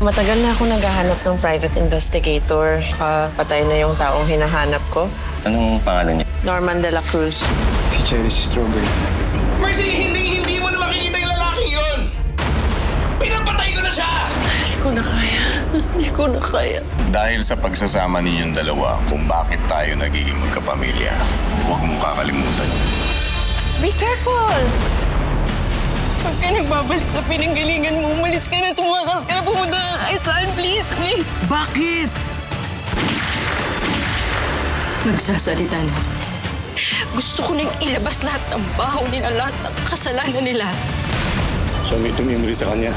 Matagal na ako naghahanap ng private investigator. Patay na yung taong hinahanap ko. Anong pangalan niya? Norman de la Cruz. Si Cherry, si Strawberry. Mercy, hindi mo na makikita yung lalaking yun! Pinapatay ko na siya! Hindi ko na kaya. Hindi ko na kaya. Dahil sa pagsasama ninyong dalawa kung bakit tayo nagiging magkapamilya, huwag mong kakalimutan. Be careful! Pag ka nagbabalik sa pinanggalingan mo, umalis ka na, tumakas ka na, pumunta ka kahit saan, please, please. Bakit? Magsasalita na. Gusto ko nang ilabas lahat ng bahaw nila, lahat ng kasalanan nila. So may tumimri sa kanya.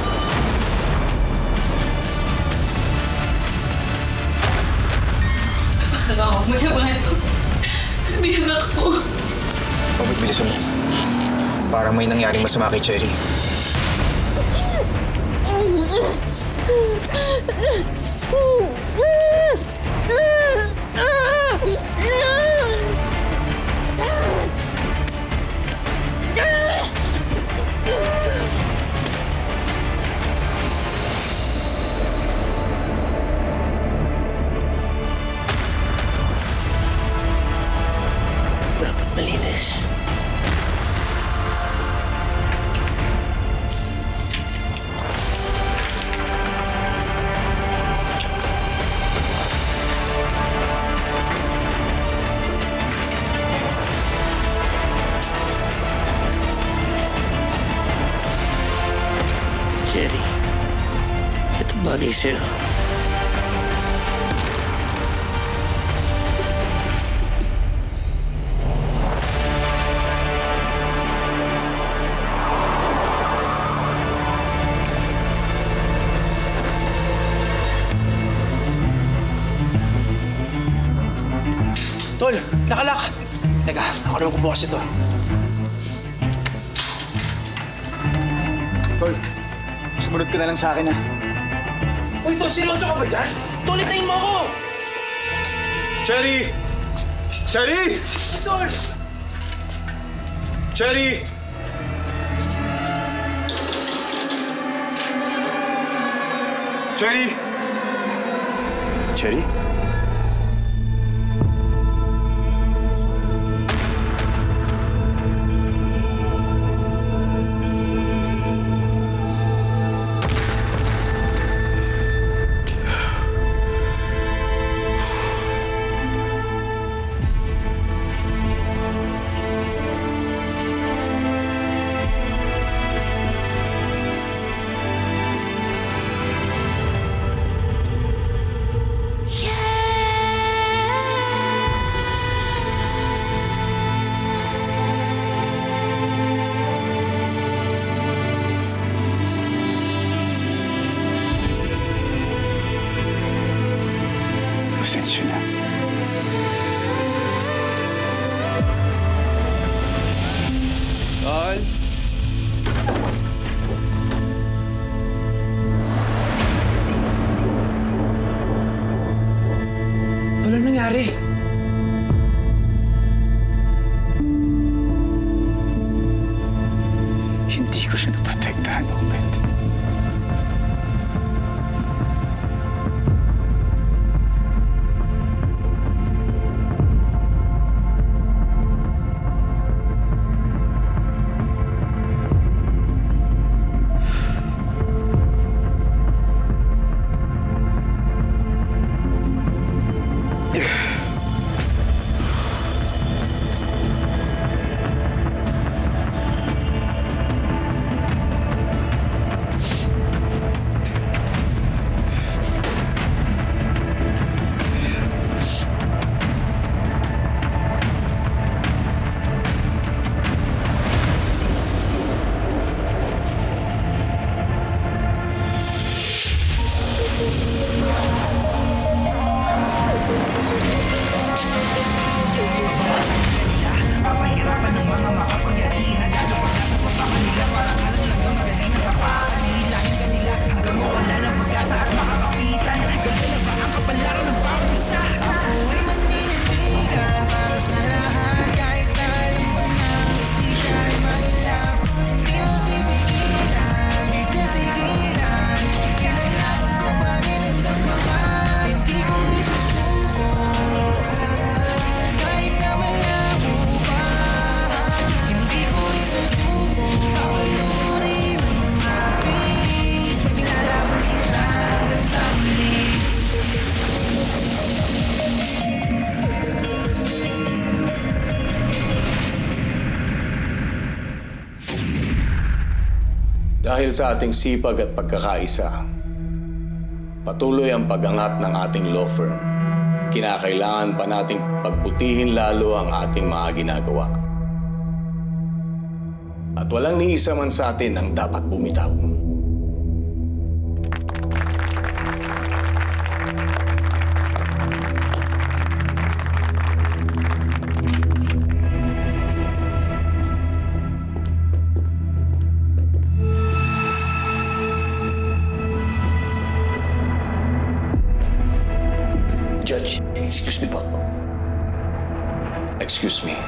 Pakakawag mo na ba ito? Hindi anak ko. Pabit, bilisan mo. Parang may nangyaring masama kay Cherry. Dapat malinis. Jerry, ito bagay sa'yo. Tol, nakalak! Teka, ako naman kubukas ito. Tol, sumunod ka na lang sa akin, ha? Uy, Tol, seryoso ka ba dyan? Tol, itayin mo ako! Cherry! Cherry! Tol! Cherry! Cherry! Cherry? Yeah! Dahil sa ating sipag at pagkakaisa, patuloy ang pag-angat ng ating law firm. Kinakailangan pa nating pagbutihin lalo ang ating mga ginagawa. At walang ni isa man sa atin ang dapat bumitaw. Judge, excuse me po. Excuse me.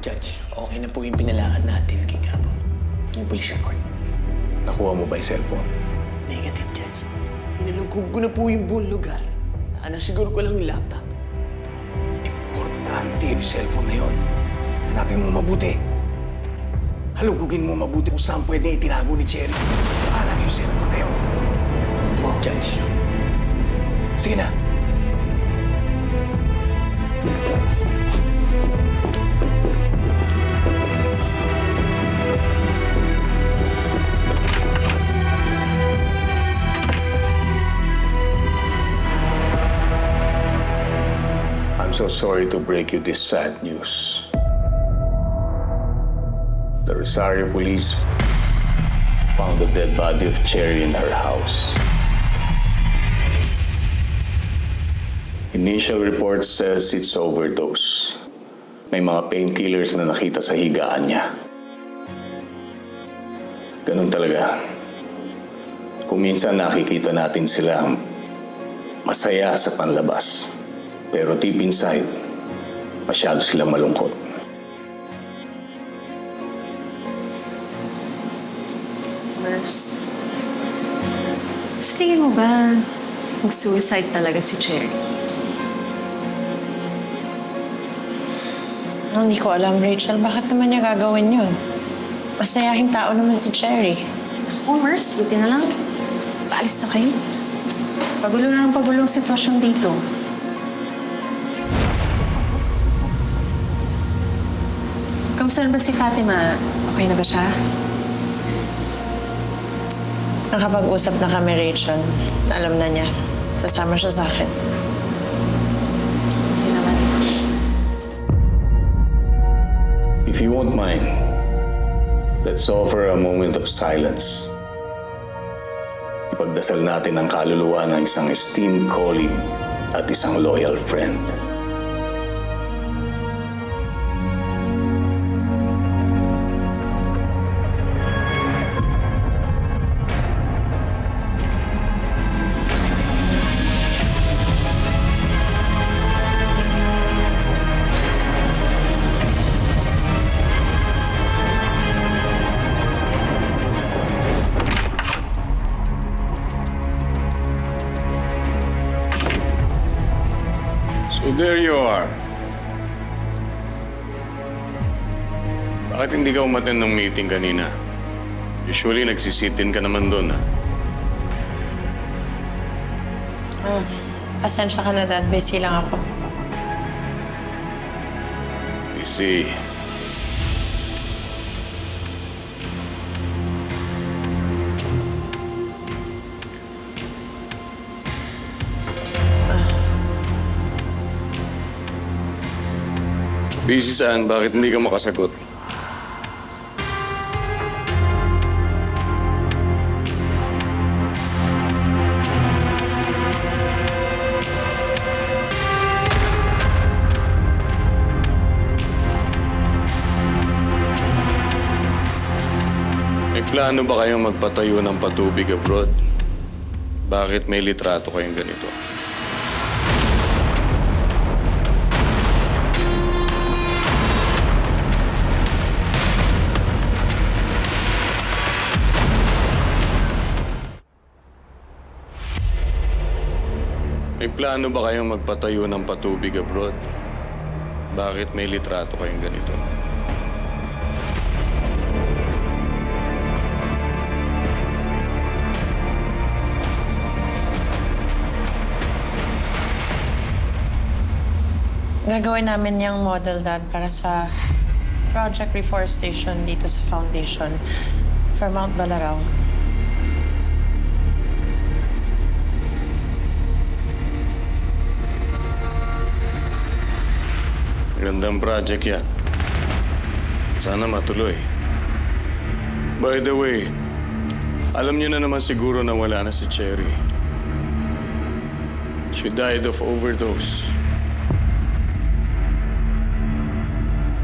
Judge, okay na po yung pinalakad natin kay Gabo. Yung police report. Nakuha mo ba yung cellphone? Negative, Judge. Hinalugog ko na po yung buong lugar. Siguro ko lang yung laptop. Importante yung cellphone na yun. Hanapin mo mabuti. Halugugin mo mabuti kung saan pwede itinago ni Cherry. Alam yung cellphone na yun. Opo, Judge. Sige na. I'm so sorry to break you this sad news. The Rosario police found the dead body of Cherry in her house. Initial report says it's overdose. May mga painkillers na nakita sa higaan niya. Ganun talaga. Kung minsan nakikita natin sila masaya sa panlabas. Pero deep inside, masyado silang malungkot. Mers, sa tingin mo ba mag-suicide talaga si Cherry? Hindi ko alam, Rachel. Bakit naman niya gagawin yun? Masayahing tao naman si Cherry. Ako, Mers, buti na lang. Paalis na kayo. Pagulo na ng pagulong sitwasyon dito. Kamusta na ba si Fatima? Okay na ba siya? Nakapag-usap na kami, Rachel. Alam na niya. Sasama siya sa akin. Hindi naman. If you won't mind, let's offer a moment of silence. Ipagdasal natin ang kaluluwa ng isang esteemed colleague at isang loyal friend. So there you are. Bakit hindi ka umattend ng meeting kanina? Usually nagsisitin ka naman doon, ha? Pasensya ka na, Dad. Busy lang ako. Busy. Busy saan? Bakit hindi ka makasagot? May plano ba kayong magpatayo ng patubig abroad? Bakit may litrato kayong ganito? May plano ba kayong magpatayo ng patubig abroad? Bakit may litrato kayong ganito? Gagawin namin yung model, Dad, para sa project reforestation dito sa foundation for Mount Balarao. Gandang project yan. Sana matuloy. By the way, alam niyo na naman siguro na wala na si Cherry. She died of overdose.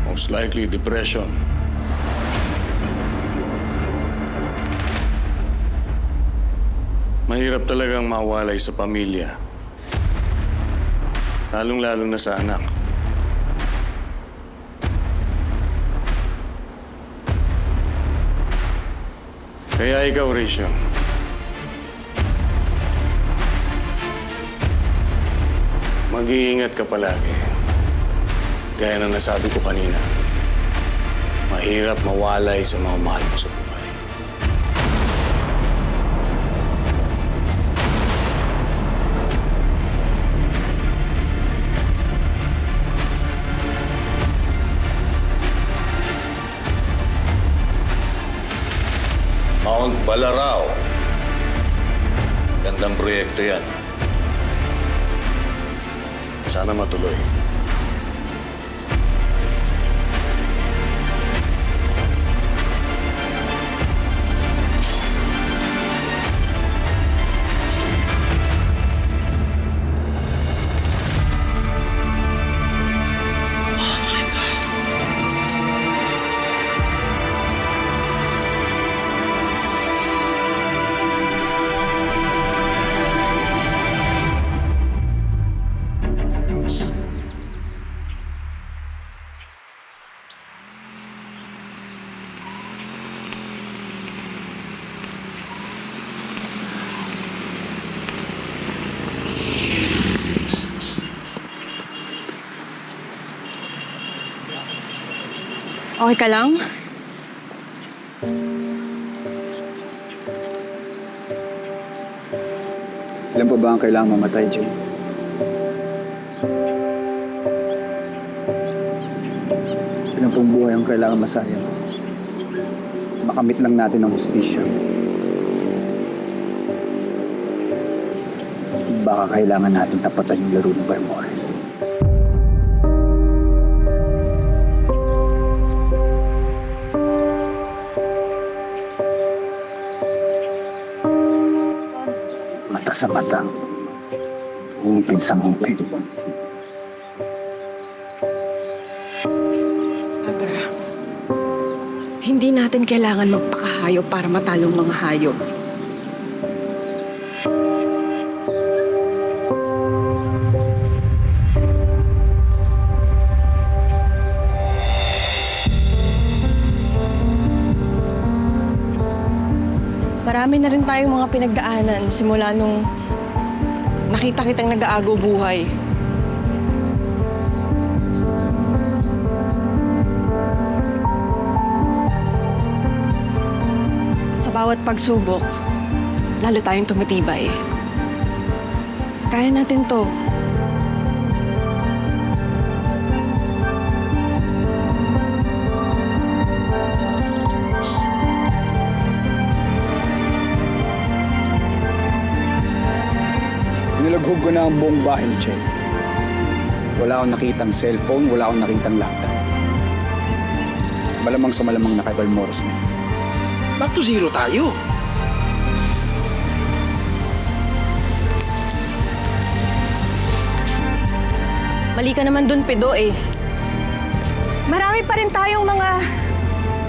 Most likely depression. Mahirap talagang mawalay sa pamilya. Lalong-lalo na sa anak. Kaya ikaw, Rachel, mag-iingat ka palagi. Gaya ng nasabi ko kanina, mahirap mawalay sa mga mahal mo sa buhay. Mount Balarao. Gandang proyekto yan. Sana matuloy. Okay ka lang? Ilan pa ba ang kailangan mamatay, Jane? Ilan pong buhay ang kailangan masayang? Makamit lang natin ang hustisya. Baka kailangan natin tapatan yung laro ng Balmores. Mata sa mata, ngipin sa ngipin. Agra, hindi natin kailangan magpakahayop para matalong mga hayop. Marami na rin tayong mga pinagdaanan simula nung nakita kitang nag-aago buhay. Sa bawat pagsubok, lalo tayong tumitibay. Kaya natin to. Nilaghog ko na ang buong bahay ni Chen. Wala akong nakitang cellphone, wala akong nakitang laptop. Malamang sa malamang na kay Balmores na yun. Back to zero tayo. Mali ka naman dun, Pedo eh. Marami pa rin tayong mga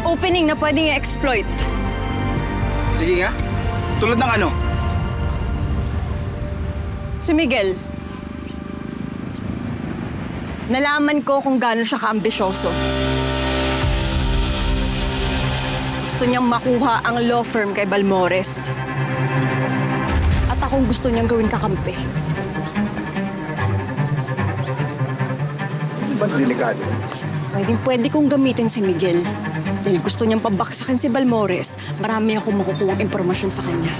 opening na pwedeng i-exploit. Sige nga, tulad ng ano? Si Miguel. Nalaman ko kung gaano siya kaambisyoso. Gusto niyang makuha ang law firm kay Balmores. At akong gusto niyang gawin kakampi. Ano ba delikado? Pwede kong gamitin si Miguel. Dahil gusto niyang pabaksakin si Balmores, marami akong makukuhang impormasyon sa kanya.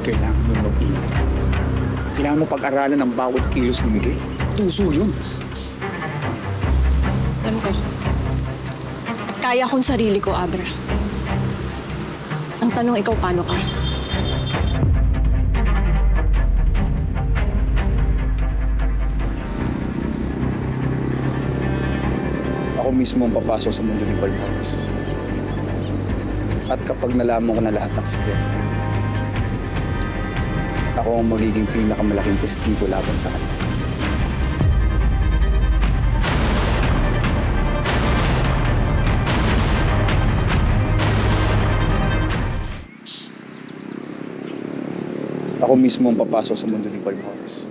Kailangan mo mag-ingat. kailangan mo pag-aralan ang bawat kilos ni Miguel. Tuso yun. Alam ko. At kaya kong sarili ko, Abra. Ang tanong, ikaw paano ka? Ako mismo ang papasok sa mundo ni Balmores. At kapag nalaman ko na lahat ng sikreto niya, ako ang magiging pinakamalaking testigo laban sa kanya. Ako mismo ang papasok sa mundo ni Balmores.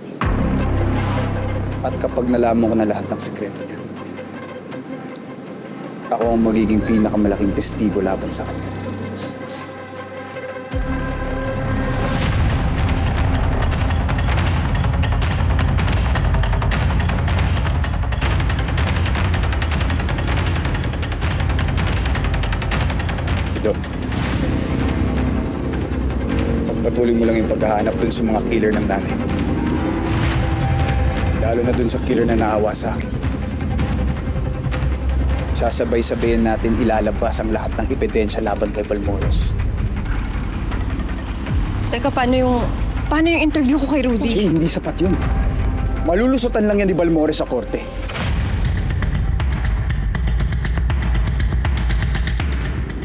At kapag nalaman ko na lahat ng sikreto niya, ako ang magiging pinakamalaking testigo laban sa kanya. Ito. Pagpatuloy mo lang yung paghahanap dun sa mga killer ng nanay ko. Lalo na dun sa killer na naawa sa akin. Sasabay-sabayin natin ilalabas ang lahat ng ebidensya laban kay Balmores. Teka, paano yung interview ko kay Rudy? Hindi sapat yun. Malulusutan lang yan ni Balmores sa korte.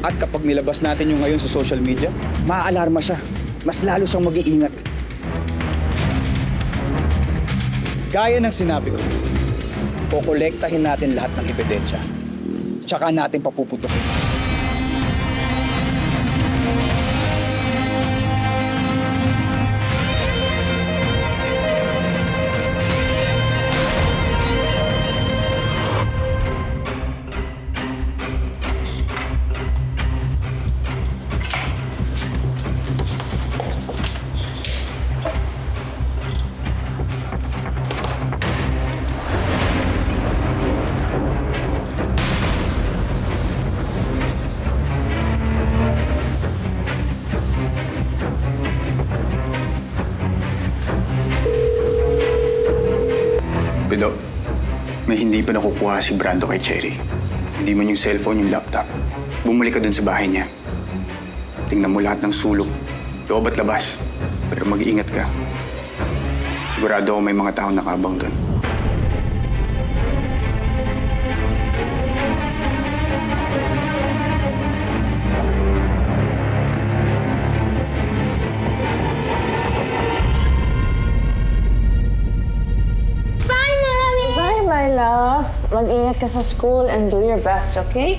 At kapag nilabas natin yung ngayon sa social media, maaalarma siya. Mas lalo siyang mag-iingat. Gaya ng sinabi ko, kukolektahin natin lahat ng ebidensya. Tsaka natin papuputukin. Pido, may hindi pa nakukuha si Brando kay Cherry. Hindi man yung cellphone, yung laptop. Bumalik ka dun sa bahay niya. Tingnan mo lahat ng sulok, loob at labas. Pero mag-iingat ka. Sigurado ako may mga taong nakabang dun. Bye, my love. Mag-ingat ka sa school and do your best, okay?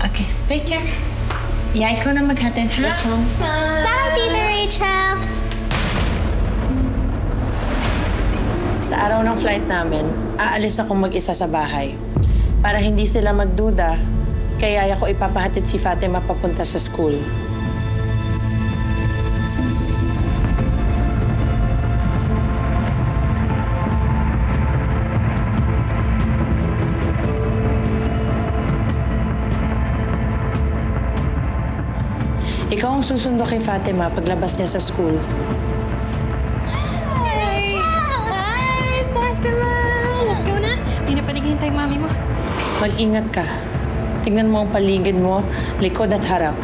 Okay, take care. Yay ko na maghatid, ha? Yes, Mom. Bye, Tita Rachel! Sa araw ng flight namin, aalis akong mag-isa sa bahay. Para hindi sila magduda, kaya ako ipapahatid si Fatima papunta sa school. Ikaw ang susundo kay Fatima paglabas niya sa school. Hi, Fatima! Let's go na! Hindi na pa naghihintay mami mo. Mag-ingat ka. Tingnan mo ang paligid mo, likod at harap.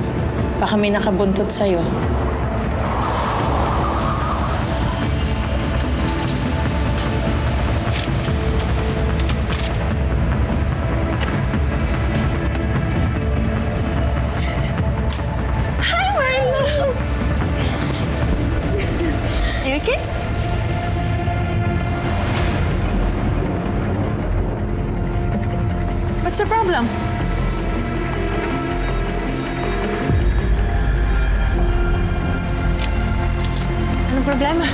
Baka may nakabuntot sa'yo. You okay? What's the problem? Anong problema?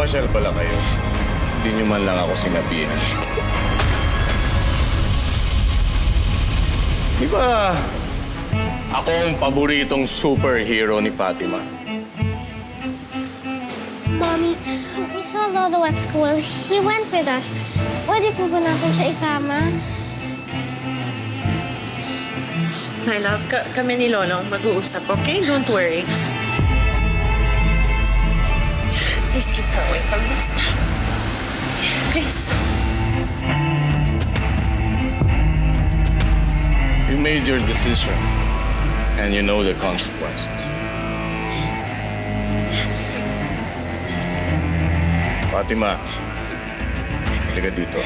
Nagpapasyal pala kayo. Hindi nyo man lang ako sinabihan. Di ba ako ang paboritong superhero ni Fatima? Mommy, we saw Lolo at school. He went with us. Pwede po ba natin siya isama? My love, kami ni Lolong mag-uusap, okay? Don't worry. Please keep her away from this now. Please. You made your decision, and you know the consequences. Fatima, halika dito.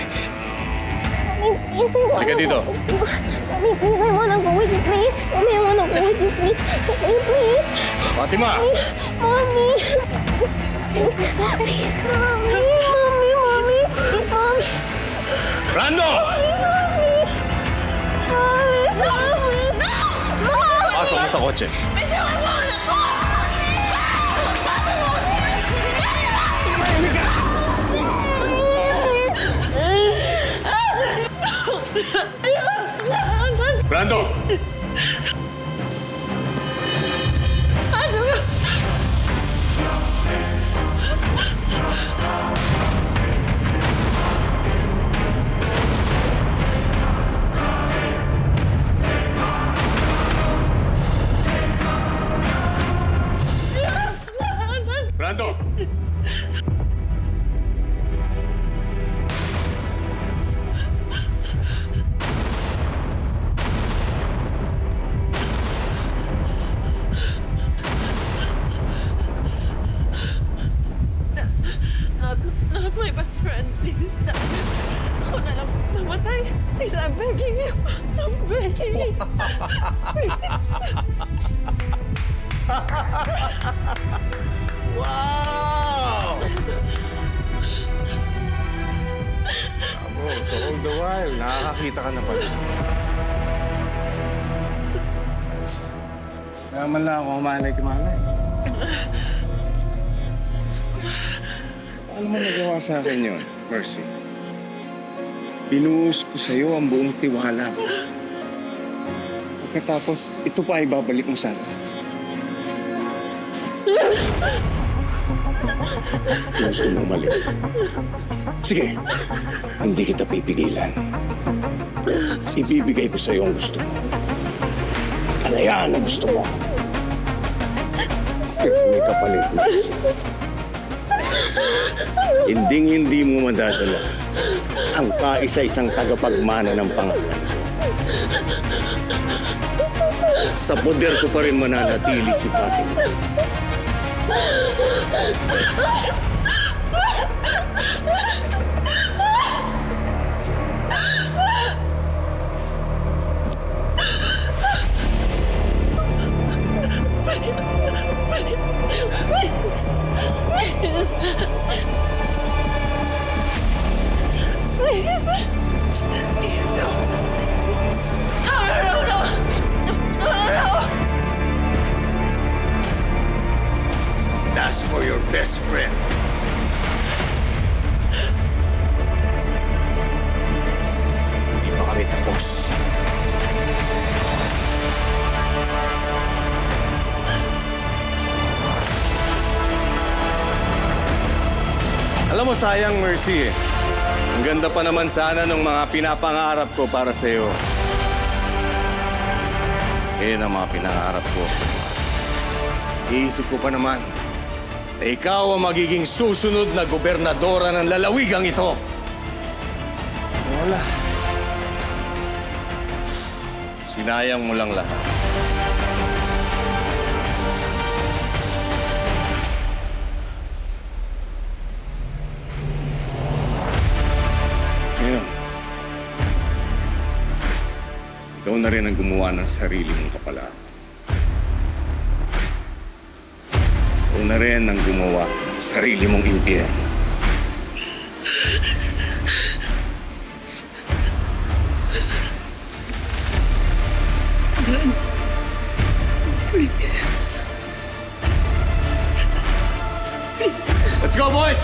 Yes, I wanna Halika dito. Mommy, please, I wanna go with you, please. Mommy, I wanna go with you, please. Mommy, please. Fatima! Mommy. Stay with us, please. Mommy. Brando! Pasok mo sa kotse. Brando! Brando! Not my best friend, please. Ako na lang mamatay. Please, I'm begging you. I'm begging you. Wow! Abo, so all the while, nakakakita ka na pala. Kaya man lang ako humalay-malay. Paano mo nagawa sa akin yun, Mercy? Binuhos ko sa'yo ang buong tiwala. Pagkatapos, ito pa ay babalik mo sa akin. Gusto mo umalis? Sige, hindi kita pipigilan. Ibibigay ko sa'yo ang gusto mo. Kalayaan ang gusto mo. May kapalit mo. Hinding-hindi mo madadala ang kaisa-isang tagapagmana ng pangalan. Sa poder ko pa rin mananatili si Fatima. That's for your best friend. Hindi pa kami tapos. Alam mo, sayang, Mercy eh. Ang ganda pa naman sana ng mga pinapangarap ko para sa'yo. Eh, ang mga pinangarap ko. Iisip ko pa naman na ikaw ang magiging susunod na gobernadora ng lalawigang ito. Wala. Sinayang mo lang lahat. Ngayon, ikaw na rin ang gumawa ng sarili mong kapalaan. Ikaw na rin ang gumawa ng sarili mong impyerno. Let's go, boys!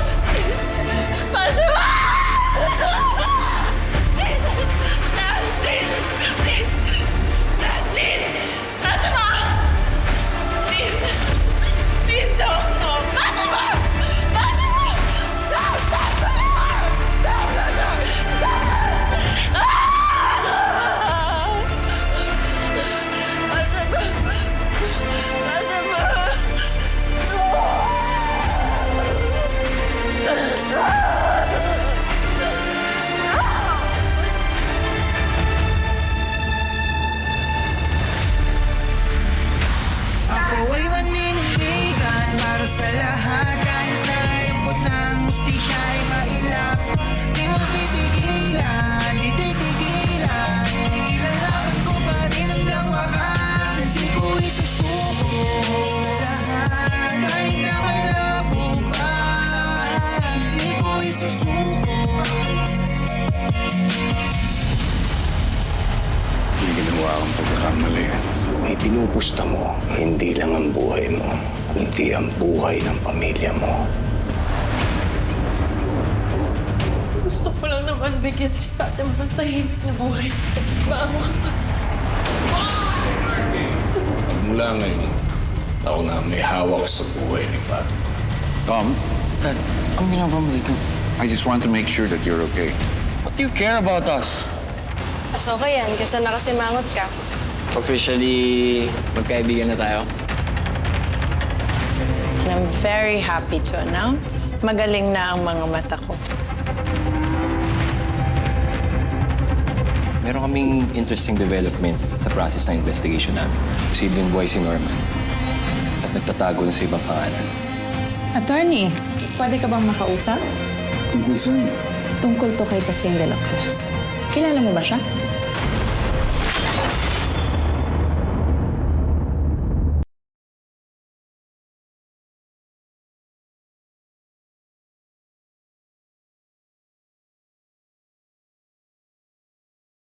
May ginawa akong pagkakamali. May pinupusta mo, hindi lang ang buhay mo, kundi ang buhay ng pamilya mo. Gusto ko lang naman bigyan si Fatima ng tahimik na buhay. Maawa ka. Mula ngayon, ako na may hawak sa buhay ni Fatima. Tom, Dad, ang ginagawa mo dito? I just want to make sure that you're okay. What do you care about us? Mas okay yan, kasi nakasimangot ka. Officially, magkaibigan na tayo. And I'm very happy to announce, magaling na ang mga mata ko. Meron kaming interesting development sa process ng investigation namin. Posibleng buhay si Norman at nagtatago na sa ibang pangalan. Attorney, pwede ka bang makausap? Tungkol saan? Tungkol to kay Tasing de la Cruz. Kilala mo ba siya?